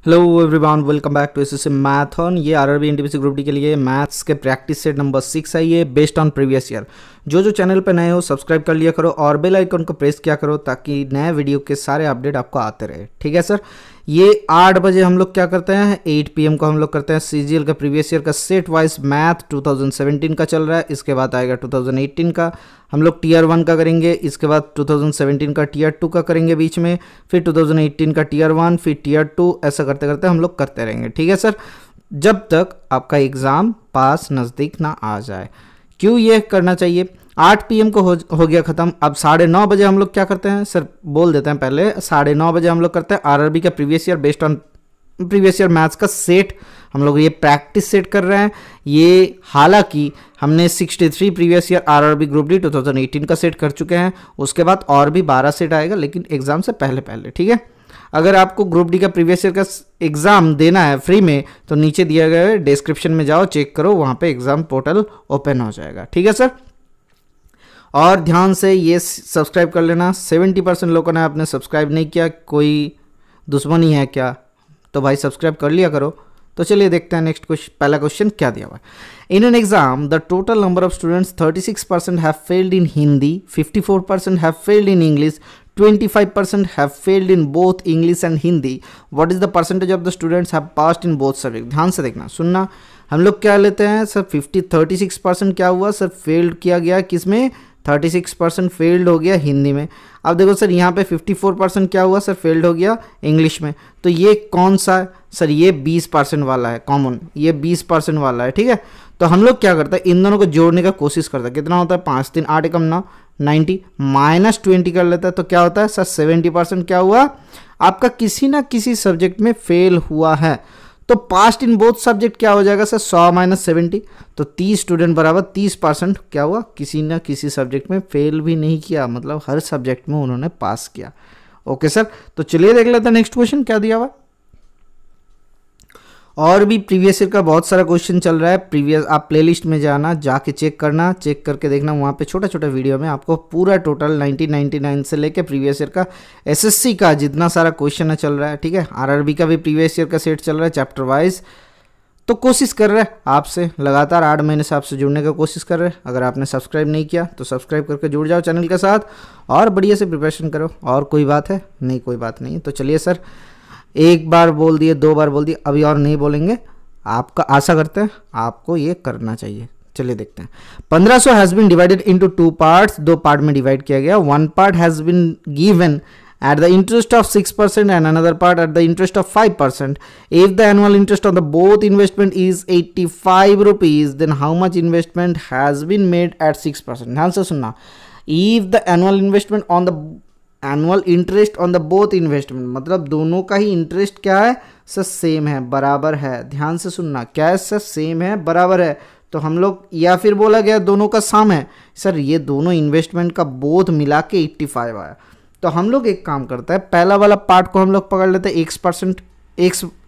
Hello everyone, welcome back to SSC मैथन। ये RRB NTPC group D के लिए मैथ्स के प्रैक्टिस सेट नंबर 6 है। ये बेस्ड ऑन प्रीवियस ईयर। जो चैनल पे नए हो सब्सक्राइब कर लिया करो और बेल आइकन को प्रेस किया करो ताकि नए वीडियो के सारे अपडेट आपको आते रहे। ठीक है सर। ये 8 बजे हम लोग क्या करते हैं, 8 PM को हम लोग करते हैं सीजीएल का प्रीवियस ईयर का सेट वाइज मैथ 2017 का चल रहा है। इसके बाद आएगा 2018 का, हम लोग टीयर 1 का करेंगे। इसके बाद 2017 का टीयर 2 का करेंगे बीच में, फिर 2018 का टीयर 1, फिर टीयर 2, ऐसा करते करते हम लोग करते रहेंगे। ठीक है सर, जब तक आपका एग्ज़ाम पास नज़दीक ना आ जाए। क्यों ये करना चाहिए? 8 PM को हो गया ख़त्म। अब 9:30 बजे हम लोग क्या करते हैं सर, बोल देते हैं पहले। 9:30 बजे हम लोग करते हैं आरआरबी का previous year based on previous year maths का सेट। हम लोग ये प्रैक्टिस सेट कर रहे हैं। ये हालांकि हमने 63 previous year RRB group D 2018 का सेट कर चुके हैं। उसके बाद और भी 12 सेट आएगा, लेकिन एग्जाम से पहले पहले। ठीक है, अगर आपको ग्रुप डी का प्रीवियस ईयर का एग्जाम देना है फ्री में तो नीचे दिया गया है, डिस्क्रिप्शन में जाओ, चेक करो, वहाँ पे एग्जाम पोर्टल ओपन हो जाएगा। ठीक है सर, और ध्यान से ये सब्सक्राइब कर लेना। 70% लोगों ने आपने सब्सक्राइब नहीं किया, कोई दुश्मनी है क्या? तो भाई सब्सक्राइब कर लिया करो। तो चलिए देखते हैं नेक्स्ट क्वेश्चन। पहला क्वेश्चन क्या दिया हुआ है। In an exam the total number of students 36% have failed in Hindi, 54% have failed in English, 25% have failed in both English and Hindi. What is the percentage of the students have passed in both subject? ध्यान से देखना, सुनना। हम लोग क्या लेते हैं sir, 36% क्या हुआ सर, फेल्ड किया गया किस में, 36% फेल्ड हो गया हिंदी में। अब देखो सर, यहाँ पे 54% क्या हुआ सर, फेल्ड हो गया इंग्लिश में। तो ये कौन सा है सर, ये 20% वाला है कॉमन, ये 20% वाला है। ठीक है, तो हम लोग क्या करते हैं, इन दोनों को जोड़ने का कोशिश करते हैं। कितना होता है, 5 3 8 एकम 9, 90 -20 कर लेता है तो क्या होता है सर, 70% क्या हुआ आपका किसी ना किसी सब्जेक्ट में फेल हुआ है। तो पास्ट इन बोथ सब्जेक्ट क्या हो जाएगा सर, 100 - 70, तो 30 स्टूडेंट बराबर 30% क्या हुआ, किसी ना किसी सब्जेक्ट में फेल भी नहीं किया, मतलब हर सब्जेक्ट में उन्होंने पास किया। ओके सर, तो चलिए देख लेते हैं नेक्स्ट क्वेश्चन क्या दिया हुआ। और भी प्रीवियस ईयर का बहुत सारा क्वेश्चन चल रहा है। प्रीवियस आप प्लेलिस्ट में जाना, जाके चेक करना, चेक करके देखना, वहाँ पे छोटा छोटा वीडियो में आपको पूरा टोटल 1999 से लेके प्रीवियस ईयर का एसएससी का जितना सारा क्वेश्चन है चल रहा है। ठीक है, आरआरबी का भी प्रीवियस ईयर का सेट चल रहा है चैप्टर वाइज। तो कोशिश कर रहे हैं आपसे, लगातार 8 महीने से आपसे जुड़ने का कोशिश कर रहे हैं। अगर आपने सब्सक्राइब नहीं किया तो सब्सक्राइब करके जुड़ जाओ चैनल के साथ और बढ़िया से प्रिपरेशन करो। और कोई बात है नहीं, कोई बात नहीं है। तो चलिए सर, एक बार बोल दिए, 2 बार बोल दिए, अभी और नहीं बोलेंगे। आपका आशा करते हैं आपको ये करना चाहिए। चलिए देखते हैं। 1500 has been divided into 2 parts, 2 part में डिवाइड किया गया। 1 part has been given at the interest of 6% and another part at the interest of 5%. If the annual interest on the both investment is 85 rupees, then how much investment has been made at 6%? ध्यान से सुनना। If the annual investment on the annual interest on the both investment, मतलब दोनों का ही interest क्या है sir, same है, बराबर है। ध्यान से सुनना, क्या है सर, सेम है, बराबर है। तो हम लोग, या फिर बोला गया दोनों का सम है सर, ये दोनों इन्वेस्टमेंट का बोथ मिला के 85 आया। तो हम लोग एक काम करते हैं, पहला वाला पार्ट को हम लोग पकड़ लेते हैं x%,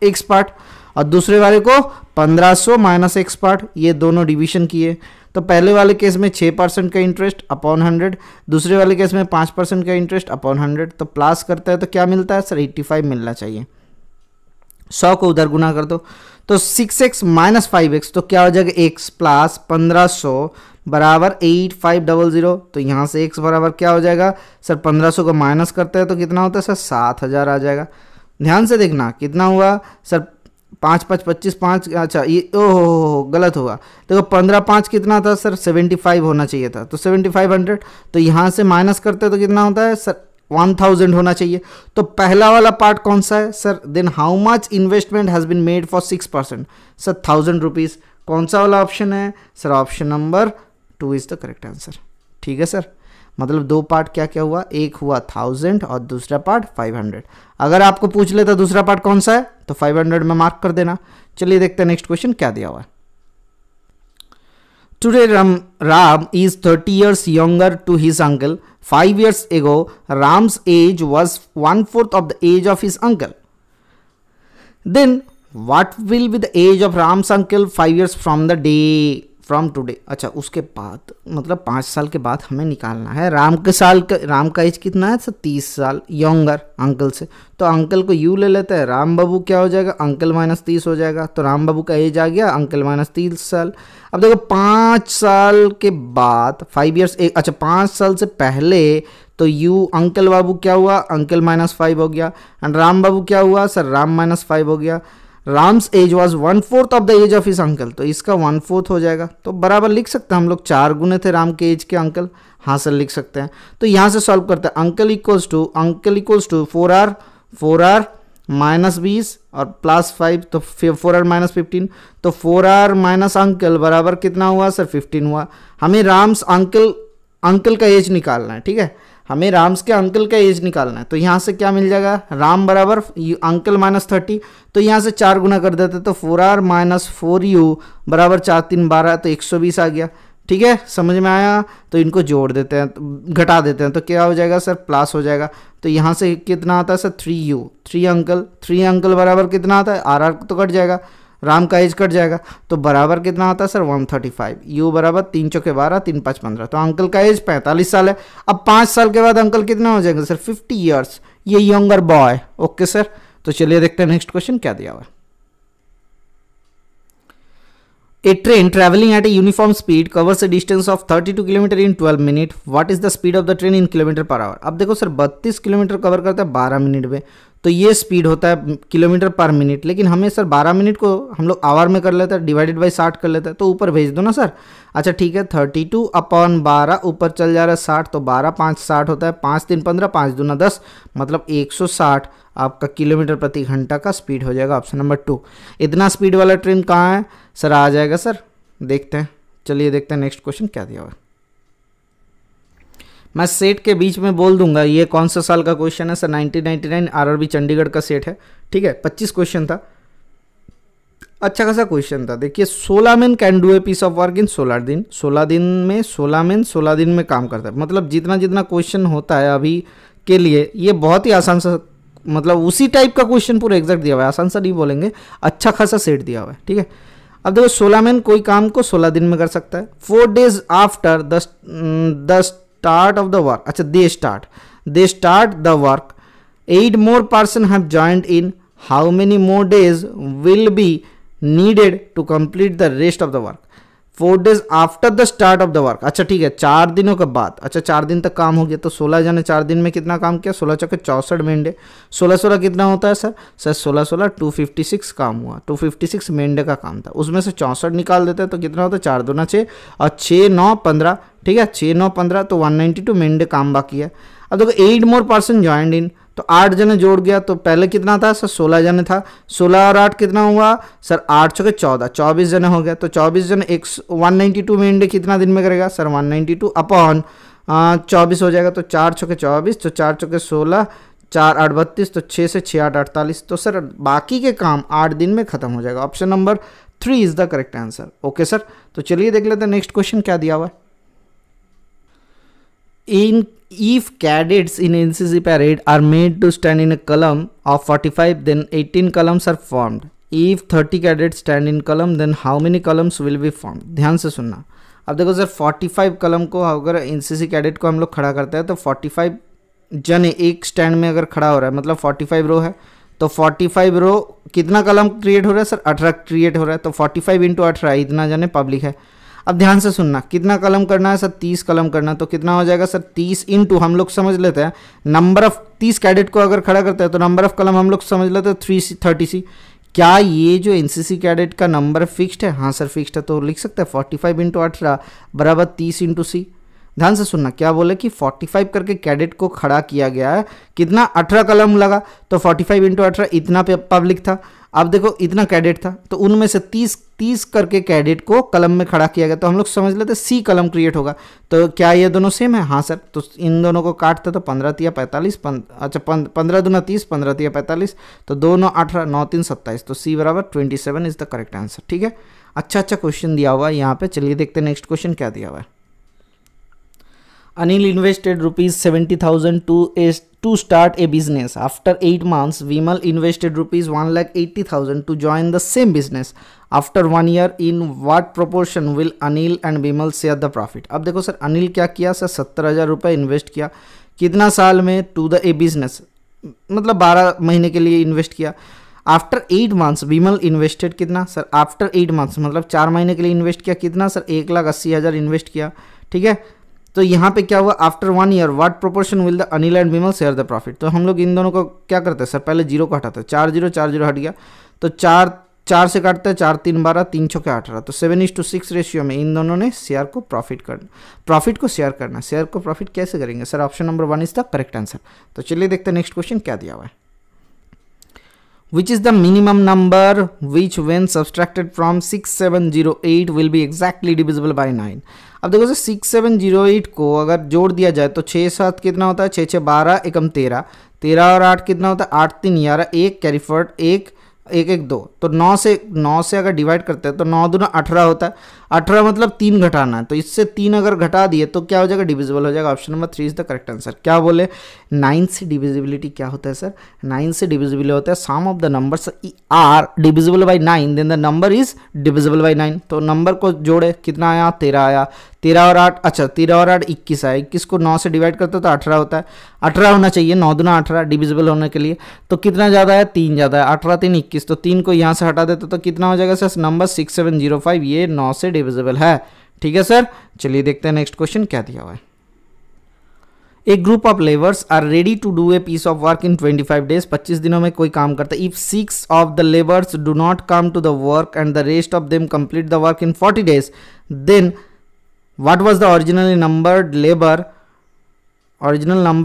x पार्ट, और दूसरे वाले को 1500 - x पार्ट, ये दोनों डिवीजन किए। तो पहले वाले केस में 6% का इंटरेस्ट अपॉन 100, दूसरे वाले केस में 5% का इंटरेस्ट अपॉन 100। तो प्लस करते हैं तो क्या मिलता है सर, 85 मिलना चाहिए। 100 को उधर गुना कर दो तो 6x - 5x, तो क्या हो जाएगा, x प्लस 1500 बराबर 8500। तो यहाँ से x बराबर क्या हो जाएगा सर, 1500 को माइनस करते हैं तो कितना होता है सर, 7000 आ जाएगा। ध्यान से देखना कितना हुआ सर, 5 5 25 5, अच्छा ये ओहो गलत हुआ। देखो 15 5 कितना था सर, 75 होना चाहिए था, तो 7500। तो यहाँ से माइनस करते हैं तो कितना होता है सर, 1000 होना चाहिए। तो पहला वाला पार्ट कौन सा है sir, then how much investment has been made for 6% sir, 1000 rupees. कौन सा वाला ऑप्शन है sir, option number 2 is the correct answer. ठीक है सर, मतलब 2 पार्ट क्या क्या हुआ, एक हुआ 1000 और दूसरा पार्ट 500। अगर आपको पूछ लेता दूसरा पार्ट कौन सा है तो 500 में मार्क कर देना। चलिए देखते हैं नेक्स्ट क्वेश्चन क्या दिया हुआ है। Today Ram is 30 years younger to his uncle. 5 years ago, Ram's age was 1/4 of the age of his uncle. Then what will be the age of Ram's uncle 5 years from the day from today, अच्छा उसके बाद मतलब 5 साल के बाद हमें निकालना है। राम का एज कितना है सर 30 साल यंगर अंकल से, तो अंकल को यू ले लेते हैं, राम बाबू क्या हो जाएगा अंकल माइनस 30 हो जाएगा, तो राम बाबू का एज आ गया अंकल माइनस 30 साल। अब देखो 5 साल के बाद 5 ईयर्स अच्छा 5 साल से पहले तो यू अंकल बाबू क्या हुआ अंकल माइनस 5 हो गया, एंड राम बाबू क्या हुआ सर राम माइनस 5 हो गया। Ram's age was 1/4 of the age of his uncle, तो इसका 1/4 हो जाएगा, तो बराबर लिख सकते हैं हम लोग 4 गुने थे राम के एज के अंकल, हाँ सर लिख सकते हैं। तो यहाँ से सॉल्व करते हैं, uncle equals to 4r minus 20 और प्लस 5, तो 4r माइनस 15, तो 4r माइनस अंकल बराबर कितना हुआ सर 15 हुआ। हमें राम्स अंकल का एज निकालना है, ठीक है, हमें राम्स के अंकल का एज निकालना है, तो यहाँ से क्या मिल जाएगा राम बराबर अंकल माइनस 30, तो यहाँ से 4 गुना कर देते तो 4r माइनस 4u बराबर 4 3 12, तो 120 आ गया, ठीक है समझ में आया। तो इनको जोड़ देते हैं घटा देते हैं तो क्या हो जाएगा सर प्लस हो जाएगा, तो यहाँ से कितना आता है सर 3u 3 अंकल बराबर कितना आता है आर तो कट जाएगा, राम का एज कट जाएगा, तो बराबर कितना आता है सर 135, यू बराबर 3 चौके 12 3 5 15, तो अंकल का एज 45 साल है। अब 5 साल के बाद अंकल कितना हो जाएगा सर 50 ईयर्स, ये यंगर बॉय। ओके सर, तो चलिए देखते हैं नेक्स्ट क्वेश्चन क्या दिया हुआ है। A train traveling at a uniform speed covers a distance of 32 km in 12 minutes. What is the speed of the train in kilometer per hour? अब देखो सर 32 किलोमीटर कवर करता है 12 मिनट में, तो ये स्पीड होता है किलोमीटर पर मिनट, लेकिन हमें सर 12 मिनट को हम लोग आवर में कर लेते हैं, डिवाइडेड बाई 60 कर लेते हैं, तो ऊपर भेज दो ना सर। अच्छा ठीक है 32/12 ऊपर चल जा रहा है 60, तो 12 5 60 होता है, 5 3 15 5 दूना 10, मतलब 160 आपका किलोमीटर प्रति घंटा का स्पीड हो जाएगा, ऑप्शन नंबर 2। इतना स्पीड वाला ट्रेन कहाँ है सर, आ जाएगा सर, देखते हैं, चलिए देखते हैं नेक्स्ट क्वेश्चन क्या दिया हुआ है। मैं सेट के बीच में बोल दूंगा ये कौन सा साल का क्वेश्चन है सर, 1999 आरआरबी चंडीगढ़ का सेट है, ठीक है 25 क्वेश्चन था, अच्छा खासा क्वेश्चन था। देखिए 16 man can do a piece of work in 16 दिन, 16 दिन में 16 मैन 16 दिन में काम करता है, मतलब जितना जितना क्वेश्चन होता है अभी के लिए ये बहुत ही आसान सा, मतलब उसी टाइप का क्वेश्चन पूरा एग्जैक्ट दिया हुआ है, आसान सा नहीं बोलेंगे, अच्छा खासा सेट दिया हुआ है, ठीक है। अब देखो 16 मैन कोई काम को 16 दिन में कर सकता है, 4 days after the start of the work, अच्छा they start the work, 8 more person have joined in, how many more days will be needed to complete the rest of the work? 4 days after the start of the work, अच्छा ठीक है 4 दिनों के बाद, अच्छा 4 दिन तक काम हो गया, तो 16 जने 4 दिन में कितना काम किया, 16 चौके 64 मेंढे, 16 कितना होता है सर 16 256 काम हुआ, 256 मेंढे का काम था, उसमें से 64 निकाल देते हैं तो कितना होता है 4 दूना 6 और 6 9 15, ठीक है 6 9 15, तो 192 मेंढे काम बाकी है। अब देखो 8 more person joined in, तो 8 जने जोड़ गया, तो पहले कितना था सर 16 जने था, 16 और 8 कितना हुआ सर 8 चौके 14, 24 जने हो गया, तो 24 जने 192 मेंढे कितना दिन में करेगा सर 192 अपॉन 24 हो जाएगा, तो 4 चौके 24, तो 4 चौके 16, 4 8 32, तो 6 से 6 8 48, तो सर बाकी के काम 8 दिन में खत्म हो जाएगा, option number 3 is the correct answer. Okay sir, तो चलिए देख लेते हैं नेक्स्ट क्वेश्चन क्या दिया हुआ है। If cadets in NCC parade are made to stand in a column of 45, then 18 columns are formed. If 30 cadets stand in column, then how many columns will be formed? ध्यान से सुनना। अब देखो sir 45 कलम को अगर NCC कैडेट को हम लोग खड़ा करते हैं तो 45 जने एक स्टैंड में अगर खड़ा हो रहा है, मतलब 45 रो है, तो 45 रो कितना कलम क्रिएट हो रहा है सर 18 क्रिएट हो रहा है, तो 45 इंटू 18 इतना जने पब्लिक है। अब ध्यान से सुनना, कितना कलम करना है सर 30 कलम करना है, तो कितना हो जाएगा सर 30 इंटू हम लोग समझ लेते हैं नंबर ऑफ 30 कैडेट को अगर खड़ा करते हैं तो नंबर ऑफ कलम हम लोग समझ लेते हैं 330। क्या ये जो एनसीसी कैडेट का नंबर फिक्स्ड है, हाँ सर फिक्स्ड है, तो लिख सकते हैं 45 इंटू 18 बराबर 30 इंटू सी। ध्यान से सुनना, क्या बोले कि 45 करके कैडेट को खड़ा किया गया है, कितना 18 कलम लगा, तो 45 इंटू 18 इतना पब्लिक था। अब देखो इतना कैडेट था, तो उनमें से 30 करके कैडेट को कलम में खड़ा किया गया, तो हम लोग समझ लेते सी कलम क्रिएट होगा। तो क्या ये दोनों सेम है, हाँ सर, तो इन दोनों को काटते तो 15 तिया 45, अच्छा 15 दूना 30, 15 तिया 45, तो 2 9 18, 9 3 27, तो सी बराबर 27 इज द करेक्ट आंसर। ठीक है, अच्छा क्वेश्चन दिया हुआ है यहाँ पे। चलिए देखते हैं नेक्स्ट क्वेश्चन क्या दिया हुआ है। Anil invested rupees 70,000 to start a business. After 8 months, Vimal invested rupees 1,80,000 to join the same business. After 1 year, in what proportion will Anil and Vimal share the profit? अब देखो sir, Anil क्या किया sir, 70,000 रुपये invest किया, कितना साल में, to the A business, मतलब 12 महीने के लिए इन्वेस्ट किया. आफ्टर 8 मंथ्स विमल इन्वेस्टेड कितना सर, आफ्टर 8 मंथ्स मतलब 4 महीने के लिए इन्वेस्ट किया, कितना सर, 1,80,000 इन्वेस्ट किया. ठीक है, तो यहाँ पे क्या हुआ, after 1 year what proportion will the Anil and Vimal share the profit. तो हम लोग इन दोनों को क्या करते हैं सर, पहले जीरो को हटाते हैं, 4 0 हट गया, तो 4 से काटते हैं, 4 3 12, 3 6 18, तो 7:6 रेशियो में इन दोनों ने शेयर को प्रॉफिट को शेयर करना. शेयर को प्रॉफिट कैसे करेंगे sir, option number 1 is the correct answer. तो चलिए देखते हैं नेक्स्ट क्वेश्चन क्या दिया हुआ है. Which is the minimum number which when subtracted from 6708 will be exactly divisible by 9. अब देखो सर 6708 को अगर जोड़ दिया जाए तो 6 7 कितना होता है, 6 6 12 एकम 13, 13 और 8 कितना होता है, 8 3 11, 1 कैरी फॉरवर्ड 1 1 1 2, तो 9 से अगर डिवाइड करते हैं तो 9 दूना 18 होता है. 18 मतलब 3 घटाना है, तो इससे 3 अगर घटा दिए तो क्या हो जाएगा, डिविजिबल हो जाएगा. Option number 3 is the correct answer. क्या बोले, 9 से डिविजिबिलिटी क्या होता है सर, 9 से डिविजिबल होता है sum of the numbers are divisible by 9 then the number is divisible by 9. तो नंबर को जोड़े, कितना आया, 13 आया, 13 और 8, अच्छा 13 और 8 21 आया, 21 को 9 से डिवाइड करते हो तो 18 होता है, 18 होना चाहिए, 9 दूना 18 डिविजिबल होने के लिए. तो कितना ज़्यादा है, 3 ज़्यादा है, 18 3 21, तो 3 को यहाँ से हटा देते तो कितना हो जाएगा सर, नंबर 6705, ये 9 से डिविजिबल है. ठीक है सर, चलिए देखते हैं नेक्स्ट क्वेश्चन क्या दिया हुआ है. A group of labours are ready to do a piece of work in 25 days. 25 दिनों में कोई काम करता है. If 6 of the labours do not come to the work and the rest of them complete the work in 40 days, then what was the original number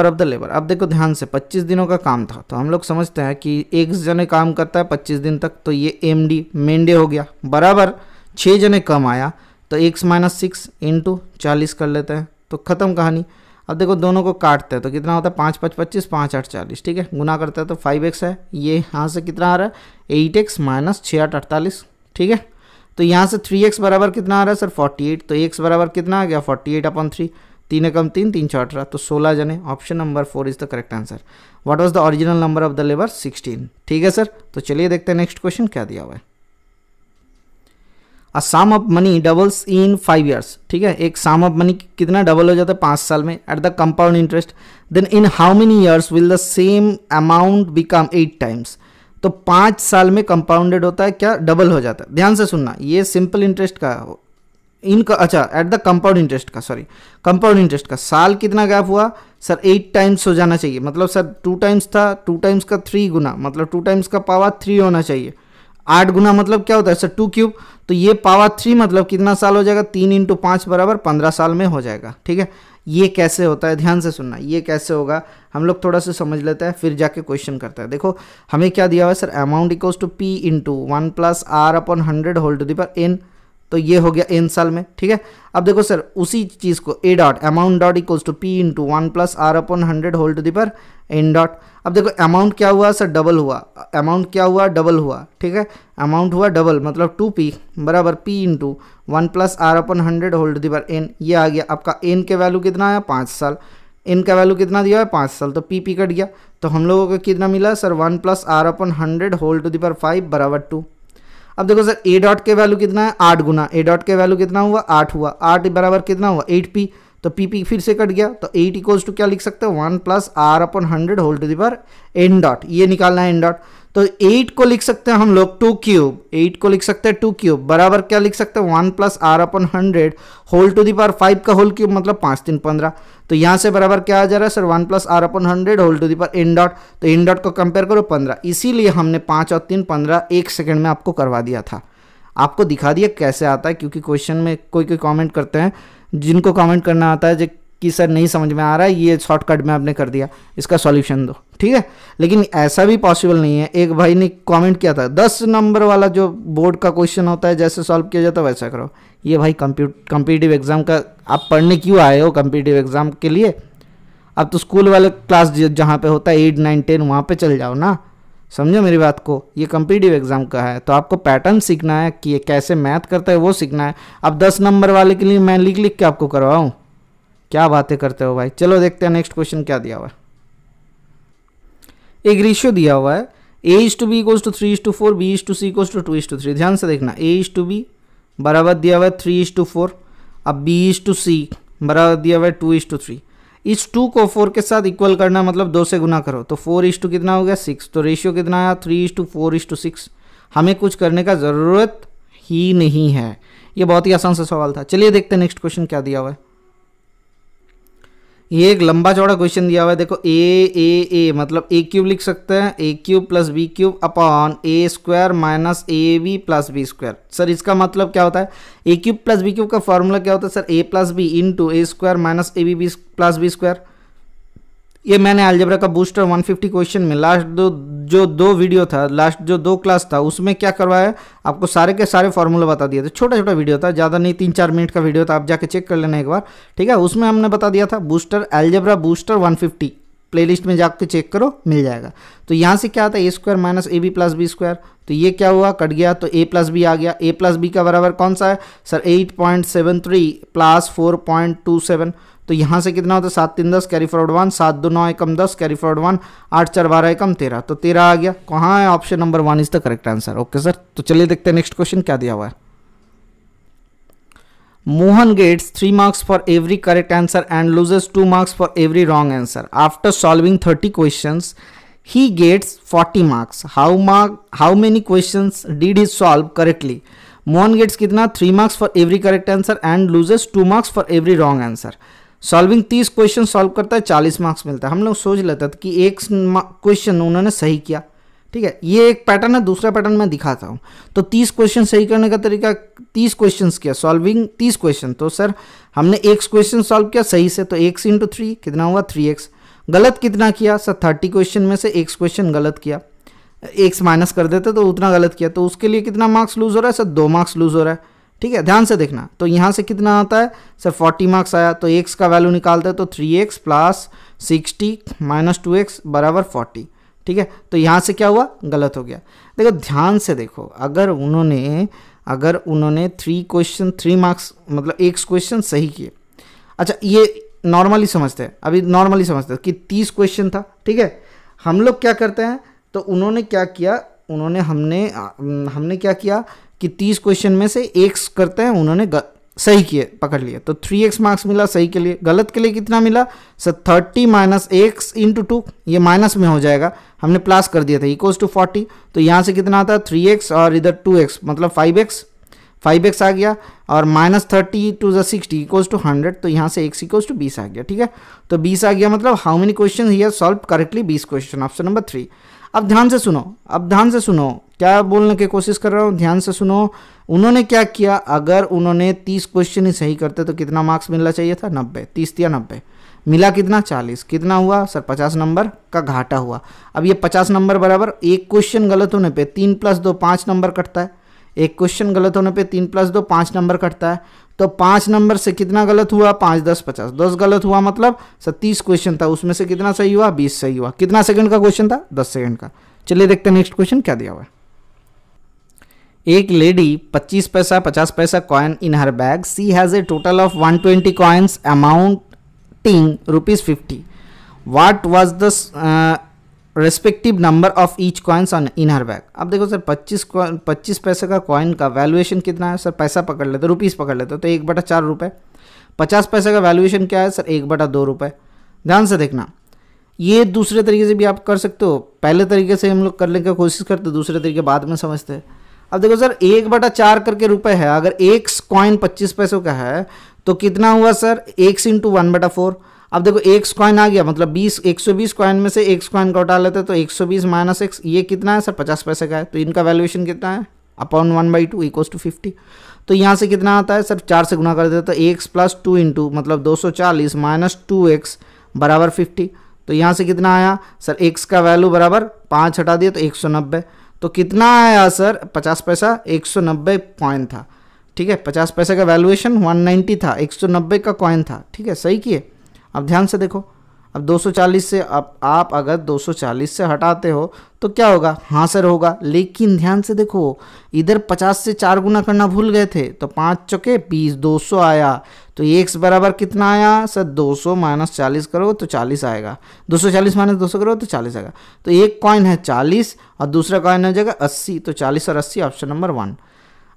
of the labour. अब देखो ध्यान से, 25 दिनों का काम था, तो हम लोग समझते हैं कि एक जने काम करता है 25 दिन तक, तो ये एमडी मेन डे हो गया, बराबर 6 जने कम आया, तो x - 6 इंटू 40 कर लेते हैं, तो ख़त्म कहानी. अब देखो दोनों को काटते हैं तो कितना होता है, 5 5 25, 5 8 40. ठीक है, गुना करते हैं तो 5x है, ये यहाँ से कितना आ रहा है, 8x - 6 8 48. ठीक है, तो यहाँ से 3x बराबर कितना आ रहा है सर, 48, तो x बराबर कितना आ गया, 48/3, 3 एकम 3 3 6 18, तो 16 जने. Option number 4 is the correct answer. What was the original number of the labour, 16. ठीक है सर, तो चलिए देखते हैं नेक्स्ट क्वेश्चन क्या दिया हुआ है. A sum of money doubles in 5 years. ठीक है, एक सम ऑफ मनी कितना डबल हो जाता है 5 साल में, at the compound interest, then in how many years will the same amount become 8 times. तो 5 साल में कंपाउंडेड होता है, क्या डबल हो जाता है. ध्यान से सुनना, ये सिंपल इंटरेस्ट का इनका, अच्छा एट द कंपाउंड इंटरेस्ट का, सॉरी कंपाउंड इंटरेस्ट का साल कितना गैप हुआ सर, 8 टाइम्स हो जाना चाहिए. मतलब सर 2 टाइम्स था, 2 टाइम्स का 3 गुना, मतलब 2 टाइम्स का पावर 3 होना चाहिए. 8 गुना मतलब क्या होता है सर, 2 क्यूब, तो ये पावर 3 मतलब कितना साल हो जाएगा, 3 × 5 बराबर 15 साल में हो जाएगा. ठीक है, ये कैसे होता है, ध्यान से सुनना, ये कैसे होगा हम लोग थोड़ा सा समझ लेते हैं, फिर जाके क्वेश्चन करते हैं. देखो हमें क्या दिया हुआ है sir, amount equals to P × 1 + R/100 whole to the power n, तो ये हो गया n साल में. ठीक है, अब देखो सर उसी चीज़ को a dot amount dot equals to P × 1 + R/100 whole to the power n dot. अब देखो अमाउंट क्या हुआ सर, डबल हुआ, अमाउंट क्या हुआ, डबल हुआ. ठीक है, अमाउंट हुआ डबल, मतलब 2p बराबर P × 1 + R/100 whole to the power n. ये आ गया आपका, n के वैल्यू कितना आया, 5 साल, n का वैल्यू कितना दिया है, 5 साल, तो p कट गया, तो हम लोगों को कितना मिला sir, 1 + R/100 whole to the power 5 बराबर 2. अब देखो सर a डॉट के वैल्यू कितना है, 8 गुना, a डॉट के वैल्यू कितना हुआ, 8 हुआ, 8 बराबर कितना हुआ, 8p, तो p फिर से कट गया, तो 8 इक्वल्स टू क्या लिख सकते हैं, 1 + R/100 whole to the power n dot, ये निकालना है n डॉट. तो 8 को लिख सकते हैं हम लोग 2 क्यूब, 8 को लिख सकते हैं 2 क्यूब बराबर क्या लिख सकते हैं, 1 + R/100 whole to the power 5 का होल क्यूब, मतलब 5 3 15. तो यहाँ से बराबर क्या आ जा रहा है sir, 1 + R/100 whole to the power n dot. तो n डॉट को कंपेयर करो 15, इसीलिए हमने 5 और 3 15 1 सेकंड में आपको करवा दिया था, आपको दिखा दिया कैसे आता है. क्योंकि क्वेश्चन में कोई कमेंट करते हैं, जिनको कमेंट करना आता है कि सर नहीं समझ में आ रहा है, ये शॉर्टकट में आपने कर दिया, इसका सॉल्यूशन दो. ठीक है, लेकिन ऐसा भी पॉसिबल नहीं है. एक भाई ने कमेंट किया था 10 नंबर वाला जो बोर्ड का क्वेश्चन होता है जैसे सॉल्व किया जाता है वैसा करो. ये भाई कम्पिटिटिव एग्जाम का आप पढ़ने क्यों आए हो, कम्पिटिटिव एग्जाम के लिए? अब तो स्कूल वाले क्लास जहाँ पे होता है 8 9 10 वहाँ पे चल जाओ ना, समझो मेरी बात को. ये कम्पिटिटिव एग्जाम का है, तो आपको पैटर्न सीखना है कि ये कैसे मैथ करता है वो सीखना है. अब 10 नंबर वाले के लिए मैं लिख के आपको करवाऊँ, क्या बातें करते हो भाई। चलो देखते हैं नेक्स्ट क्वेश्चन क्या दिया हुआ है। एक रेशियो दिया हुआ है A/B = 3:4, B/C = 2:3। ध्यान से देखना, A/B बराबर दिया हुआ है 3:4, अब B/C बराबर दिया हुआ है 2:3। इस 2 को 4 के साथ इक्वल करना मतलब 2 से गुना करो, तो 4 कितना हो गया 6, तो रेशियो कितना आया 3:4:6। हमें कुछ करने का ज़रूरत ही नहीं है। ये बहुत ही आसान सा सवाल था। चलिए देखते हैं नेक्स्ट क्वेश्चन क्या दिया हुआ है। ये एक लंबा चौड़ा क्वेश्चन दिया हुआ है। देखो ए मतलब A³ लिख सकते हैं, A³ + B³ upon A² - AB + B²। Sir इसका मतलब क्या होता है? A³ + B³ का फॉर्मूला क्या होता है sir? A + B × A² - AB + B²। ये मैंने अलजेब्रा का बूस्टर 150 क्वेश्चन में लास्ट जो दो वीडियो था, लास्ट जो 2 क्लास था, उसमें क्या करवाया, आपको सारे के सारे फॉर्मूला बता दिए थे। छोटा छोटा वीडियो था, ज़्यादा नहीं, 3-4 मिनट का वीडियो था, आप जाके चेक कर लेना एक बार, ठीक है। उसमें हमने बता दिया था बूस्टर अलजेब्रा बूस्टर 150, प्लेलिस्ट में जाके चेक करो, मिल जाएगा। तो यहाँ से क्या आता है A² - AB + B²। तो ये क्या हुआ, कट गया, तो A + B आ गया। A + B का बराबर कौन सा है सर? 8.73 + 4.27। तो यहाँ से कितना होता है 7 3 10 कैरी फॉरवर्ड 1, 7 2 9 एकम 10 कैरी फॉरवर्ड 1, 8 4 12 एकम 13, तो 13 आ गया। कहाँ है? Option number 1 is the correct answer. Okay sir, तो चलिए देखते हैं नेक्स्ट क्वेश्चन क्या दिया हुआ है। Mohan gets 3 marks for every correct answer and loses 2 marks for every wrong answer. After solving 30 questions he gets 40 marks. How many questions did he solve correctly? Mohan gets कितना 3 marks for every correct answer and loses 2 marks for every wrong answer. Solving 30 question solve करता है, 40 marks मिलता है। हम लोग सोच लेते थे कि एक क्वेश्चन उन्होंने सही किया, ठीक है। ये एक पैटर्न है, दूसरा पैटर्न मैं दिखाता हूँ। तो 30 क्वेश्चन सही करने का तरीका, 30 क्वेश्चन किया, सॉल्विंग 30 क्वेश्चन। तो सर हमने एक क्वेश्चन सॉल्व किया सही से, तो x × 3 कितना हुआ 3x। गलत कितना किया सर? 30 क्वेश्चन में से एक क्वेश्चन गलत किया, x माइनस कर देते तो उतना गलत किया, तो उसके लिए कितना मार्क्स लूज हो रहा है सर? 2 मार्क्स लूज हो रहा है, ठीक है। ध्यान से देखना, तो यहाँ से कितना आता है सर? 40 मार्क्स आया, तो x का वैल्यू निकालते हैं, तो 3x + 60 - 2x = 40, ठीक है। तो यहाँ से क्या हुआ? गलत हो गया। देखो ध्यान से देखो, अगर उन्होंने 3 क्वेश्चन 3 मार्क्स मतलब एक क्वेश्चन सही किए, अच्छा ये नॉर्मली समझते हैं, अभी नॉर्मली समझते हैं कि 30 क्वेश्चन था, ठीक है। हम लोग क्या करते हैं, तो उन्होंने क्या किया, हमने क्या किया कि 30 क्वेश्चन में से एक करते हैं, उन्होंने सही किए, पकड़ लिए, तो 3x मार्क्स मिला सही के लिए। गलत के लिए कितना मिला सर? 30 - x × 2, ये माइनस में हो जाएगा, हमने प्लस कर दिया था, = 40। तो यहाँ से कितना आता है 3x और इधर 2x मतलब 5x आ गया, और -30 × 60 = 100, तो यहाँ से x = 20 आ गया, ठीक है। तो 20 आ गया, मतलब how many question he has solve correctly? 20 question, option number 3। अब ध्यान से सुनो, क्या बोलने की कोशिश कर रहा हूँ, ध्यान से सुनो। उन्होंने क्या किया, अगर उन्होंने 30 क्वेश्चन ही सही करते तो कितना मार्क्स मिलना चाहिए था? 90। 30 या 90 मिला कितना? 40। कितना हुआ सर? 50 नंबर का घाटा हुआ। अब ये 50 नंबर बराबर एक क्वेश्चन गलत होने पे 3 + 2 5 नंबर कटता है। एक क्वेश्चन गलत होने पे 3 + 2 5 नंबर कटता है। तो 5 नंबर से कितना गलत हुआ? 5 10 50, 10 गलत हुआ, मतलब 30 क्वेश्चन था, उसमें से कितना सही हुआ? 20 सही हुआ। कितना सेकंड का क्वेश्चन था? 10 सेकंड का। चलिए देखते हैं नेक्स्ट क्वेश्चन क्या दिया हुआ है। एक lady 25 paisa 50 paisa coin in her bag, she has a total of 120 coins amounting ₹50. What was the respective number of each coins on in her bag? अब देखो सर 25 पैसे का कॉइन का वैल्यूएशन कितना है सर? पैसा पकड़ लेते, रुपीज़ पकड़ लेते, तो 1/4 रुपये। 50 पैसे का वैल्यूएशन क्या है सर? 1/2 रुपये। ध्यान से देखना, ये दूसरे तरीके से भी आप कर सकते हो। पहले तरीके से हम लोग करने की कोशिश करते, दूसरे तरीके बाद में समझते हैं। अब देखो सर 1/4 करके रुपए है, अगर एक कॉइन 25 पैसों का है तो कितना हुआ सर? x × 1/4। अब देखो एक कॉइन आ गया, मतलब 120 कॉइन में से एक कॉइन का उठा लेते हैं, तो 120 - x, ये कितना है सर? 50 पैसे का है, तो इनका वैल्यूएशन कितना है? अपॉन 1/2 = 50। तो यहाँ से कितना आता है सर? 4 से गुना कर देते, तो x + 2 × मतलब 240 - 2x = 50। तो यहाँ से कितना आया सर? x का वैल्यू बराबर 5 हटा दिया तो 190। तो कितना आया सर? 50 पैसा 190 कॉइन था, ठीक है। 50 पैसे का वैल्यूएशन 190 था, 190 का कॉइन था, ठीक है। सही किए। अब ध्यान से देखो, अब 240 से आप अगर 240 से हटाते हो तो क्या होगा, हाँ सर होगा, लेकिन ध्यान से देखो इधर 50 से 4 गुना करना भूल गए थे, तो 5 चौके 20, 200 आया। तो x बराबर कितना आया सर, 200 माइनस 40 करो तो 40 आएगा, 240 माइनस 200 करो तो 40 आएगा। तो एक कॉइन है 40 और दूसरा कॉइन हो जाएगा 80, तो 40 और 80 ऑप्शन नंबर 1।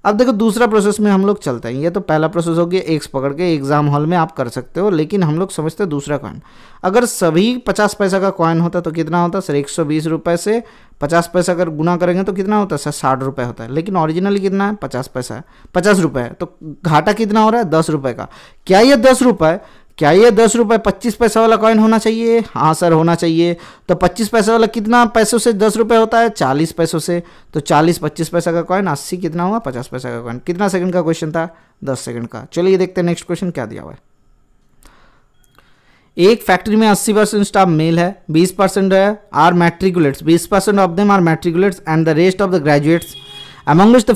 अब देखो दूसरा प्रोसेस में हम लोग चलते हैं। ये तो पहला प्रोसेस हो गया, एक्स पकड़ के एग्जाम हॉल में आप कर सकते हो, लेकिन हम लोग समझते हैं दूसरा कॉइन। अगर सभी 50 पैसा का कॉइन होता तो कितना होता सर, 120 रुपये से 50 पैसा अगर गुना करेंगे तो कितना होता है सर, 60 रुपये होता है। लेकिन ओरिजिनली कितना है, 50 पैसा है, 50 रुपये है, तो घाटा कितना हो रहा है, 10 रुपये का। क्या ये 10 रुपये, क्या ये 10 रुपये 25 पैसा वाला कॉइन होना चाहिए, हाँ सर होना चाहिए। तो 25 पैसा वाला कितना पैसों से 10 रुपये होता है, 40 पैसों से। तो 40 25 पैसा का कॉइन, 80 कितना हुआ, 50 पैसा का कॉइन। कितना सेकंड का क्वेश्चन था, 10 सेकंड का। चलिए देखते हैं नेक्स्ट क्वेश्चन क्या दिया हुआ है। एक फैक्ट्री में 80% स्टाफ मेल है, 20% है are matriculates, 20% of them are matriculates and the rest of the graduates. Among which the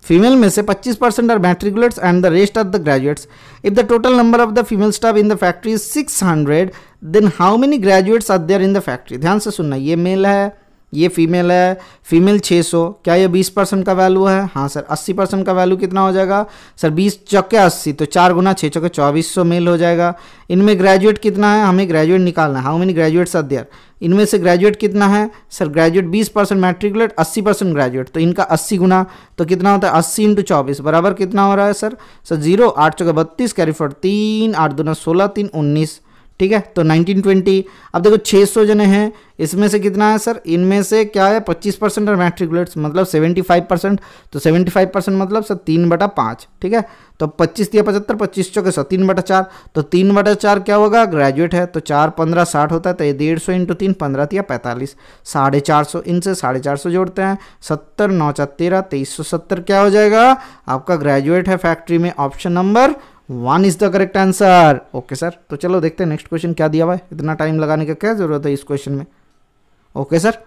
female में से 25% are matriculates and the rest of the graduates. If the total number of the female staff in the factory is 600, then how many graduates are there in the factory. ध्यान से सुनना, ये mail है, ये female है, female 600, क्या ये 20% का वैल्यू है, हाँ सर। 80% का वैल्यू कितना हो जाएगा सर, 20 चौके 80, तो 4 गुना 6 चौके 2400 मेल हो जाएगा। इनमें ग्रेजुएट कितना है, हमें ग्रेजुएट निकालना है, how many graduates are there. इनमें से ग्रेजुएट कितना है सर, ग्रेजुएट 20% मैट्रिकुलेट, 80% ग्रेजुएट, तो इनका 80 गुना, तो कितना होता है 80 इंटू 24 बराबर कितना हो रहा है सर 0, 8 चौके 32, कैरी फॉर 3, 8 दूना 16, 3 19, ठीक है। तो 1920। अब देखो 600 जने हैं, इसमें से कितना है सर, इनमें से क्या है 25% और मैट्रिकुलेट्स मतलब 75%, तो 75% मतलब सर 3/5, ठीक है। तो 25 या 75, 25 चौके 3/4, तो 3/4 क्या होगा, ग्रेजुएट है, तो 4 15 60 होता है, तो ये 150 इंटू 3 15 या 45, 450, इनसे 450 जोड़ते हैं, 70 9 4 13, 2370 क्या हो जाएगा आपका, ग्रेजुएट है फैक्ट्री में। Option number 1 is the correct answer. Okay sir, तो चलो देखते हैं नेक्स्ट क्वेश्चन क्या दिया हुआ है, इतना टाइम लगाने का क्या जरूरत है इस क्वेश्चन में। Okay sir,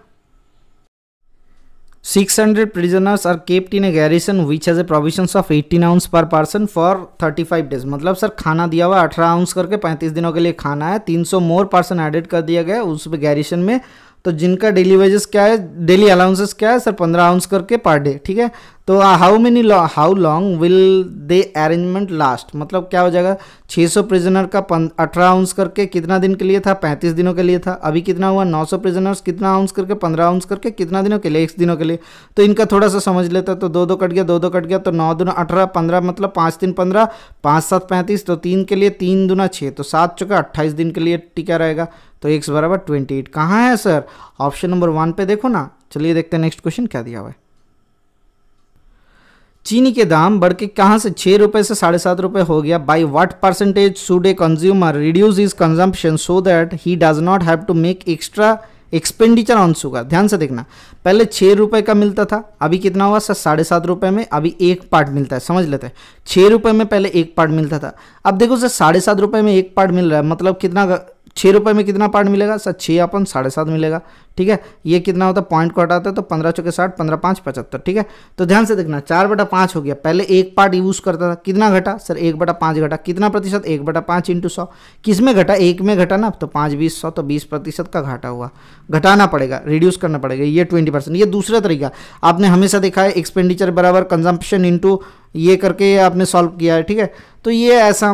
600 prisoners are kept in a garrison which has a provisions of 18 ounce per person for 35 days। मतलब सर खाना दिया हुआ 18 आउंस करके 35 दिनों के लिए खाना है, 300 मोर पर्सन एडेड कर दिया गया उस गैरिसन में। तो जिनका डेली वेजेस क्या है, डेली अलाउंसेस क्या है सर, 15 आउंस करके पर डे, ठीक है। तो how long will they arrangement last, मतलब क्या हो जाएगा, 600 प्रिजनर का 18 आउंस करके कितना दिन के लिए था, 35 दिनों के लिए था। अभी कितना हुआ, 900 प्रिजनर्स कितना आउंस करके, 15 आउंस करके कितना दिनों के लिए, 1 दिनों के लिए। तो इनका थोड़ा सा समझ लेता, तो 2 2 कट गया, 2 2 कट गया, तो 9 दूना 18, 15 मतलब 5 3 15, 5 7 35, तो 3 के लिए 3 दूना 6, तो 7 चौका 28 दिन के लिए टिका रहेगा। तो x बराबर 28 कहाँ है सर, ऑप्शन नंबर 1 पे देखो ना। चलिए देखते हैं नेक्स्ट क्वेश्चन क्या दिया हुआ है। चीनी के दाम बढ़ के कहाँ से 6 रुपये से 7.5 रुपये हो गया। By what percentage should a consumer reduce his consumption so that he does not have to make extra expenditure on sugar. ध्यान से देखना, पहले 6 रुपये का मिलता था, अभी कितना हुआ सर 7.5 रुपये में अभी 1 पार्ट मिलता है। समझ लेते हैं, 6 रुपये में पहले 1 पार्ट मिलता था, अब देखो सर 7.5 रुपये में 1 पार्ट मिल रहा है, मतलब कितना 6 रुपये में कितना पार्ट मिलेगा सर, 6 अपन 7.5 मिलेगा, ठीक है। ये कितना होता है, पॉइंट को हटाते हैं तो 15 चौके 60, 15 5 75, ठीक है। तो ध्यान से देखना, 4/5 हो गया, पहले 1 पार्ट यूज करता था, कितना घटा सर 1/5 घटा, कितना प्रतिशत 1/5 इंटू 100, किस में घटा, 1 में घटा ना, तो 5 20 100, तो 20% का घाटा हुआ, घटाना पड़ेगा, रिड्यूस करना पड़ेगा, ये 20%। ये दूसरा तरीका आपने हमेशा देखा है, एक्सपेंडिचर बराबर कंजम्पशन इंटू ये करके आपने सॉल्व किया है, ठीक है। तो ये ऐसा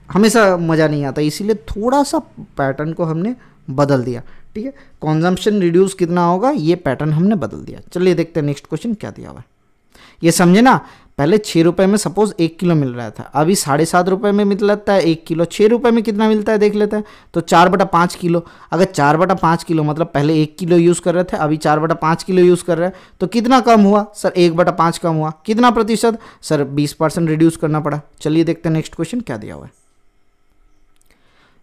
हमेशा मज़ा नहीं आता, इसीलिए थोड़ा सा पैटर्न को हमने बदल दिया, ठीक है। कंजम्पशन रिड्यूस कितना होगा, ये पैटर्न हमने बदल दिया। चलिए देखते हैं नेक्स्ट क्वेश्चन क्या दिया हुआ है, ये समझे ना। पहले 6 रुपये में सपोज 1 किलो मिल रहा था, अभी 7.5 रुपये में मिलता है 1 किलो। 6 रुपये में कितना मिलता है देख लेते हैं, तो 4/5 किलो। अगर 4/5 किलो मतलब पहले 1 किलो यूज़ कर रहे थे, अभी 4/5 किलो यूज़ कर रहे हैं, तो कितना कम हुआ सर 1/5 कम हुआ, कितना प्रतिशत सर 20% रिड्यूस करना पड़ा। चलिए देखते हैं नेक्स्ट क्वेश्चन क्या दिया हुआ है।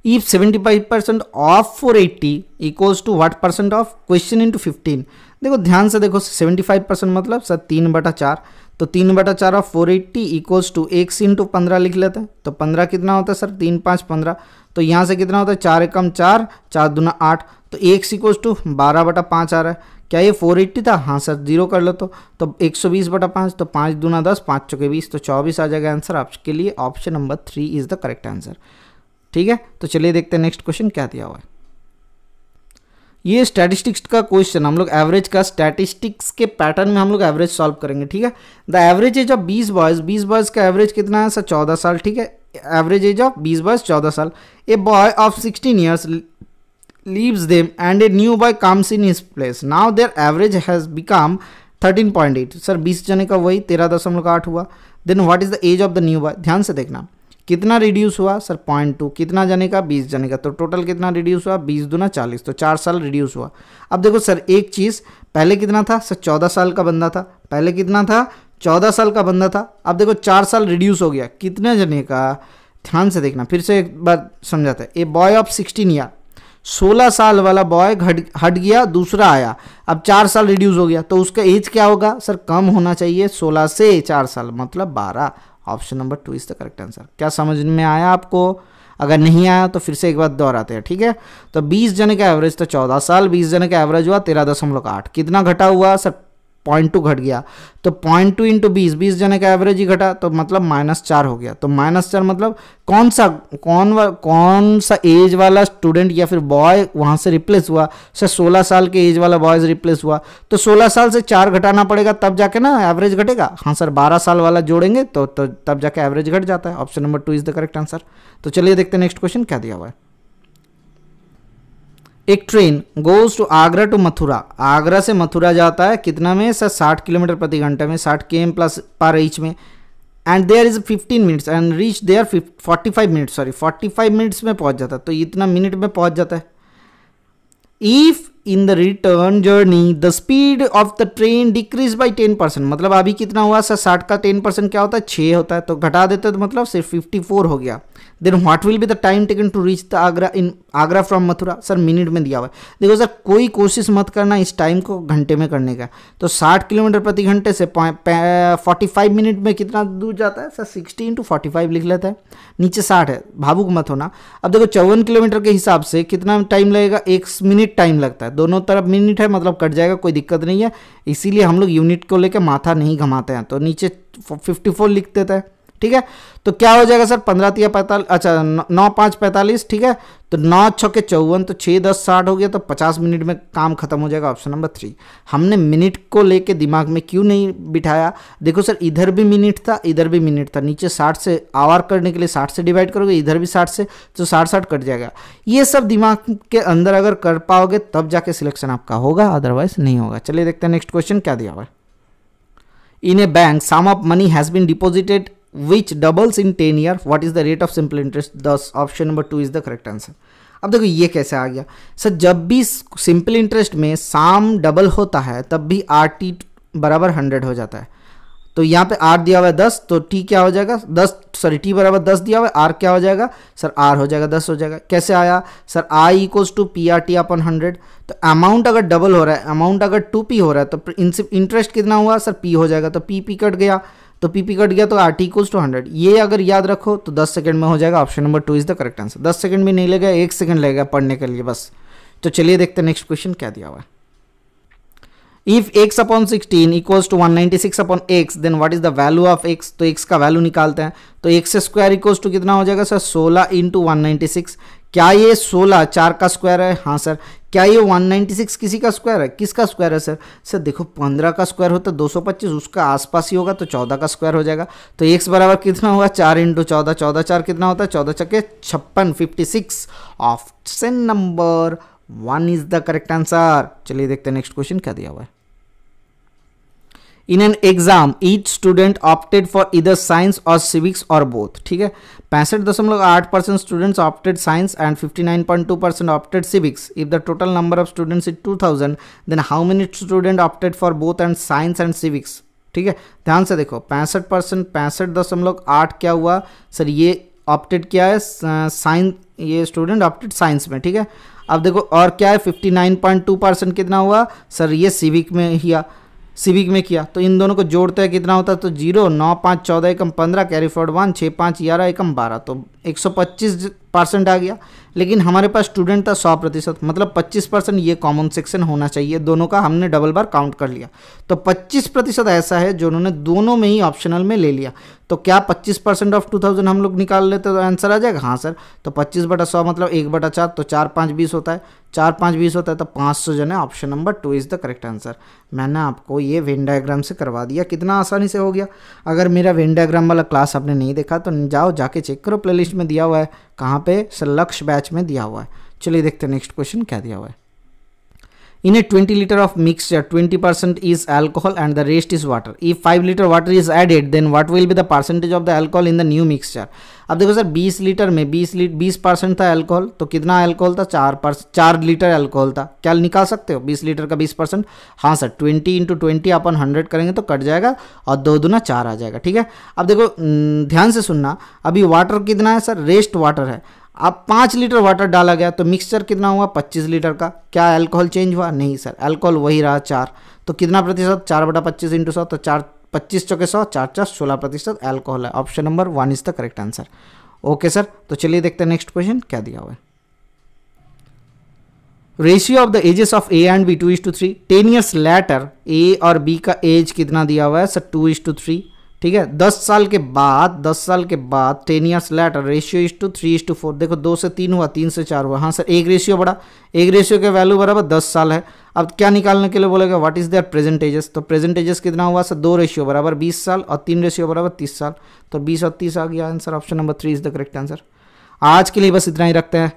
If 75% of 480 equals to what percent of question into 15। देखो ध्यान से देखो, 75% मतलब सर 3/4, तो 3/4 ऑफ 480 इक्वल्स टू 1 इंटू 15 लिख लेते हैं, तो 15 कितना होता है सर 3 5 15, तो यहाँ से कितना होता है 4 एकम 4, 4 दूना 8, तो x इक्वल्स टू 12/5 आ रहा है। क्या ये 480 था, हाँ सर 0 कर लो, तो 120/5, तो 5 दूना 10, 5 चौके 20, तो 24 आ जाएगा आंसर आपके लिए। Option number 3 is the correct answer, ठीक है, तो चलिए देखते हैं नेक्स्ट क्वेश्चन क्या दिया हुआ है। ये स्टैटिस्टिक्स का क्वेश्चन, हम लोग एवरेज का स्टैटिस्टिक्स के पैटर्न में हम लोग एवरेज सॉल्व करेंगे। ठीक है, the average age of 20 boys का एवरेज कितना है सर 14 साल। ठीक है, एवरेज एज ऑफ 20 बॉयज़ 14 साल। A boy of 16 years leaves them and a new boy comes in his place. Now their average has become 13.8. Sir 20 जने का वही 13.8 हुआ। Then what is the age of the new boy, ध्यान से देखना कितना reduce हुआ सर 0.2, कितना जने का 20 जने का, तो टोटल कितना रिड्यूस हुआ 20 दूना 40, तो 4 साल रिड्यूस हुआ। अब देखो सर एक चीज़, पहले कितना था सर 14 साल का बंदा था, पहले कितना था 14 साल का बंदा था। अब देखो 4 साल रिड्यूस हो गया, कितने जने का, ध्यान से देखना फिर से एक बार समझाते हैं। ए बॉय ऑफ 16 ईयर, 16 साल वाला बॉय हट गया, दूसरा आया, अब 4 साल रिड्यूस हो गया, तो उसका एज क्या होगा सर कम होना चाहिए 16 से 4 साल, मतलब 12। Option number 2 is the correct answer. क्या समझ में आया आपको? अगर नहीं आया तो फिर से एक बार दोहराते हैं। ठीक है, तो 20 जने का एवरेज था 14 साल, 20 जने का एवरेज हुआ 13.8, कितना घटा हुआ सर 0.2 घट गया, तो 0.2 इंटू 20 जने का एवरेज ही घटा, तो मतलब -4 हो गया। तो -4 मतलब कौन सा एज वाला स्टूडेंट या फिर बॉय वहाँ से रिप्लेस हुआ सर 16 साल के एज वाला बॉय रिप्लेस हुआ, तो 16 साल से 4 घटाना पड़ेगा तब जाके ना एवरेज घटेगा। हाँ सर 12 साल वाला जोड़ेंगे तो तब जाके एवरेज घट जाता है। Option number 2 is the correct answer. तो चलिए देखते हैं नेक्स्ट क्वेश्चन क्या दिया हुआ है। एक train goes to Agra to Mathura, Agra से मथुरा जाता है कितना में सर 60 किलोमीटर प्रति घंटे में, 60 km/h में, and there is 15 minutes and reach there 45 minutes में पहुंच जाता है, तो इतना मिनट में पहुंच जाता है। If in the return journey the speed of the train decrease by 10%, मतलब अभी कितना हुआ सर 60 का 10% क्या होता है 6 होता है, तो घटा देते तो मतलब सिर्फ 54 हो गया। Then what will be the time taken to reach the Agra from Mathura, sir minute में दिया हुआ है। देखो सर कोई कोशिश मत करना इस टाइम को घंटे में करने का, तो 60 किलोमीटर प्रति घंटे से 45 मिनट में कितना दूर जाता है सर 60 × 45 लिख लेता है, नीचे 60 है, भावुक मत होना। अब देखो 54 किलोमीटर के हिसाब से कितना टाइम लगेगा, 1 मिनट टाइम लगता है, दोनों तरफ मिनट है मतलब कट जाएगा, कोई दिक्कत नहीं है, इसीलिए हम लोग यूनिट को लेकर माथा नहीं घमाते हैं, तो नीचे 54 लिख देता है। ठीक है, तो क्या हो जाएगा सर 15 × 45, अच्छा 9 × 5 = 45। ठीक है, तो 9 × 6 = 54, तो 6 × 10 = 60 हो गया, तो 50 मिनट में काम खत्म हो जाएगा। Option number 3। हमने मिनट को लेके दिमाग में क्यों नहीं बिठाया, देखो सर इधर भी मिनट था, इधर भी मिनट था, नीचे 60 से आवर करने के लिए 60 से डिवाइड करोगे, इधर भी 60 से, तो 60 कट जाएगा। ये सब दिमाग के अंदर अगर कर पाओगे तब जाके सिलेक्शन आपका होगा, अदरवाइज नहीं होगा। चलिए देखते हैं नेक्स्ट क्वेश्चन क्या दिया हुआ है। In a bank sum of money has been deposited which doubles in 10 year, what is the rate of simple interest? Thus option number 2 is the correct answer। अब देखो ये कैसे आ गया सर, जब भी सिंपल इंटरेस्ट में साम डबल होता है तब भी RT बराबर 100 हो जाता है, तो यहाँ पे R दिया हुआ है 10, तो T क्या हो जाएगा 10, सॉरी T बराबर 10 दिया हुआ है, R क्या हो जाएगा सर R हो जाएगा 10 हो जाएगा। कैसे आया सर I = PRT/100, तो अमाउंट अगर डबल हो रहा है, अमाउंट अगर 2P हो रहा है तो इंटरेस्ट कितना हुआ सर P हो जाएगा, तो P कट गया, तो PP कट गया, तो RT = 100। ये अगर याद रखो तो 10 सेकंड में हो जाएगा। Option number 2 is the correct answer. 10 second भी नहीं लगेगा, 1 सेकंड लगेगा पढ़ने के लिए बस। तो चलिए देखते हैं नेक्स्ट क्वेश्चन क्या दिया हुआ है। If x/16 = 196/x, then what is the value of x, तो x का वैल्यू निकालते हैं, तो x² = कितना हो जाएगा सर 16 × 196। क्या ये 16 4 का स्क्वायर है? हाँ सर। क्या ये 196 किसी का स्क्वायर है? किसका स्क्वायर है सर? सर देखो 15 का स्क्वायर होता है 225, उसका आसपास ही होगा, तो 14 का स्क्वायर हो जाएगा। तो x बराबर कितना होगा 4 × 14, 14 4 कितना होता है 14 × 56, 56। Option number 1 is the correct answer. चलिए देखते हैं नेक्स्ट क्वेश्चन क्या दिया हुआ है। In an exam each student opted for इधर साइंस और सिविक्स और बोथ। ठीक है, 65.8% students opted science and 59.2% opted civics. If the total number of students is 2000, then how many student opted for both and science and civics. ठीक है, ध्यान से देखो 65%, 65.8 क्या हुआ सर, ये ऑप्टेड क्या है साइंस, ये स्टूडेंट ऑप्टेड साइंस में। ठीक है, अब देखो और क्या है 59.2% कितना हुआ सर, ये सिविक में किया, तो इन दोनों को जोड़ते हैं कितना होता है, तो 0, 9 5 14 × 15 कैरी फॉरवर्ड 1, 6 5 11 × 12, तो 125% आ गया। लेकिन हमारे पास स्टूडेंट था 100%, मतलब 25% ये कॉमन सेक्शन होना चाहिए दोनों का, हमने डबल बार काउंट कर लिया। तो 25% ऐसा है जो उन्होंने दोनों में ही ऑप्शनल में ले लिया। तो क्या 25% ऑफ 2000 हम लोग निकाल लेते तो आंसर आ जाएगा? हाँ सर। तो 25/100 मतलब 1/4, तो 4 5 20 होता है, 4 5 20 होता है, तो 500 जन है। Option number 2 is the correct answer. मैंने आपको ये वेन डायग्राम से करवा दिया, कितना आसानी से हो गया। अगर मेरा वेन डायग्राम वाला क्लास आपने नहीं देखा तो जाओ जाके चेक करो, प्लेलिस्ट में दिया हुआ है। कहाँ पे? लक्ष्य बैच में दिया हुआ है। चलिए देखते हैं नेक्स्ट क्वेश्चन क्या दिया हुआ है। In a 20 liter of mixture, 20% is alcohol and the rest is water. If 5 liter water is added, then what will be the percentage of the alcohol in the new mixture? अब देखो sir 20 litre में 20% था alcohol, तो कितना alcohol था? 4 litre alcohol था। क्या निकाल सकते हो 20 लीटर का 20%? हाँ सर, 20 × 20 अपन 100 करेंगे तो कट जाएगा और 2 दूना 4 आ जाएगा। ठीक है, अब देखो ध्यान से सुनना, अभी वाटर कितना है सर? रेस्ट वाटर है। अब 5 लीटर वाटर डाला गया तो मिक्सचर कितना हुआ? 25 लीटर का। क्या अल्कोहल चेंज हुआ? नहीं सर, अल्कोहल वही रहा 4। तो कितना प्रतिशत? 4/25 × 100, तो 4 25 चौके 100, 4 4 16% अल्कोहल है। Option number 1 is the correct answer. Okay sir, तो चलिए देखते हैं नेक्स्ट क्वेश्चन क्या दिया हुआ है। Ratio of the ages of A and B 2:3। 10 years later A और बी का एज कितना दिया हुआ है सर? 2:3। ठीक है, 10 साल के बाद 10 years later ratio is to 3:4। देखो 2 से 3 हुआ, 3 से 4 हुआ। हाँ सर, एक रेशियो बढ़ा, एक रेशियो के वैल्यू बराबर 10 साल है। अब क्या निकालने के लिए बोलेगा? What is there present ages. तो प्रेजेंट एजेस कितना हुआ सर? 2 रेशियो बराबर 20 साल और 3 रेशियो बराबर 30 साल। तो 20 और 30 आ गया answer. Option number 3 is the correct answer. आज के लिए बस इतना ही रखते हैं।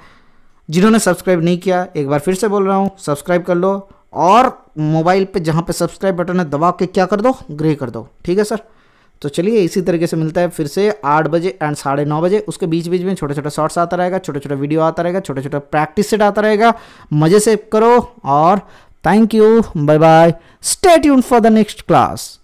जिन्होंने सब्सक्राइब नहीं किया, एक बार फिर से बोल रहा हूँ, सब्सक्राइब कर लो और मोबाइल पे जहाँ पे सब्सक्राइब बटन है दबा के क्या कर दो? ग्रे कर दो। ठीक है सर, तो चलिए इसी तरीके से मिलता है फिर से 8 बजे एंड 9:30 बजे। उसके बीच बीच में छोटे छोटे शॉर्ट्स आता रहेगा, छोटे छोटे वीडियो आता रहेगा, छोटे छोटे प्रैक्टिस सेट आता रहेगा। मज़े से करो और thank you, bye bye, stay tuned for the next class.